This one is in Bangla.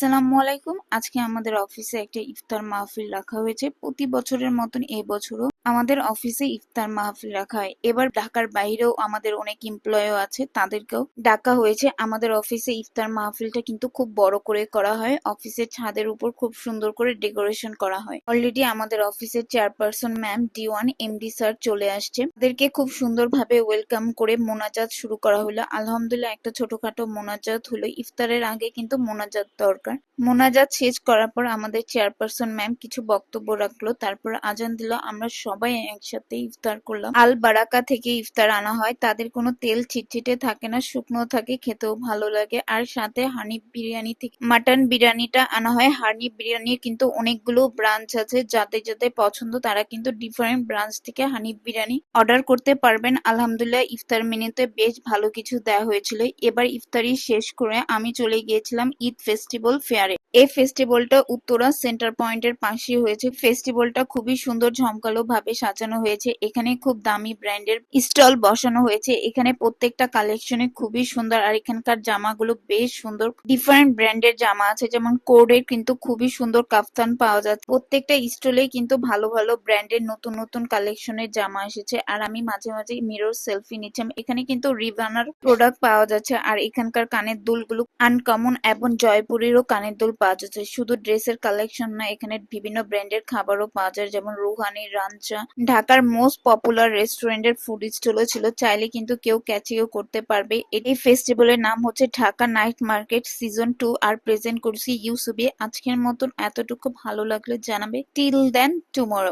আসসালামু আলাইকুম। আজকে আমাদের অফিসে একটা ইফতার মাহফিল রাখা হয়েছে। প্রতি বছরের মতন এবছরও আমাদের অফিসে ইফতার মাহফিল রাখা হয়। এবার ঢাকার বাইরেও আমাদের অনেক এমপ্লয়ও আছে, তাদেরকেও ডাকা হয়েছে। আমাদের অফিসে ইফতার মাহফিলটা কিন্তু খুব বড় করে করা হয়। অফিসের ছাদের উপর খুব সুন্দর করে ডেকোরেশন করা হয়। অলরেডি আমাদের অফিসের chairperson ma'am D1 MD sir চলে আসছে। তাদেরকে খুব সুন্দরভাবে ওয়েলকাম করে মোনাজাত শুরু করা হলো। আলহামদুলিল্লাহ একটা ছোটখাটো মোনাজাত হলো। ইফতারের আগে কিন্তু মোনাজাত দরকার। মোনাজাত শেষ করার পর আমাদের চেয়ারপারসন ম্যাম কিছু বক্তব্য রাখলো, তারপর আজান দিল। আমরা সবাই একসাথে ইফতার করলাম। আল বারাকা থেকে ইফতার আনা হয়, তাদের কোনো তেল ছিটছিটে থাকে না, শুকনো থাকে, খেতেও ভালো লাগে। আর সাথে হানিফ বিরিয়ানি থেকে মাটন বিরিয়ানিটা আনা হয়। হানিফ বিরিয়ানির কিন্তু অনেকগুলো ব্রাঞ্চ আছে, যাদের যাদের পছন্দ তারা কিন্তু ডিফারেন্ট ব্রাঞ্চ থেকে হানিফ বিরিয়ানি অর্ডার করতে পারবেন। আলহামদুলিল্লাহ ইফতার মেনুতে বেশ ভালো কিছু দেওয়া হয়েছিল। এবার ইফতারি শেষ করে আমি চলে গিয়েছিলাম ঈদ ফেস্টিভ্যাল ফেয়ারে। এই ফেস্টিভ্যালটা উত্তরা সেন্টার পয়েন্টের পাশে হয়েছে। ফেস্টিভ্যালটা খুবই সুন্দর ঝমকালো ভাবে সাজানো হয়েছে। এখানে খুব দামি ব্র্যান্ডের স্টল বসানো হয়েছে। এখানে প্রত্যেকটা কালেকশনে খুবই সুন্দর, আর এখানকার জামাগুলো বেশ সুন্দর। ডিফারেন্ট ব্র্যান্ডের জামা আছে, যেমন কোডের কিন্তু খুবই সুন্দর কাফতান পাওয়া যাচ্ছে। প্রত্যেকটা স্টলে কিন্তু ভালো ভালো ব্র্যান্ডের নতুন নতুন কালেকশনের জামা এসেছে। আর আমি মাঝে মাঝে মিরর সেলফি নিচ্ছিলাম। এখানে কিন্তু রিভানার প্রোডাক্ট পাওয়া যাচ্ছে। আর এখানকার কানের দুলগুলো আনকমন, এবং জয়পুরেরও কানের দুল পাওয়া যাচ্ছে। শুধু ড্রেসের কালেকশন না, এখানে বিভিন্ন ব্র্যান্ডের খাবারও পাওয়া যায়, যেমন রুহানি, রাঞ্চা। ঢাকার মোস্ট পপুলার রেস্টুরেন্টের ফুড স্টলও ছিল, চাইলে কিন্তু কেউ ক্যাচিও করতে পারবে। এই ফেস্টিভ্যালের নাম হচ্ছে ঢাকা নাইট মার্কেট সিজন 2, আর প্রেজেন্ট করছি ইউসুবে। আজকের মতন এতটুকু, ভালো লাগলে জানাবে। Till then tomorrow.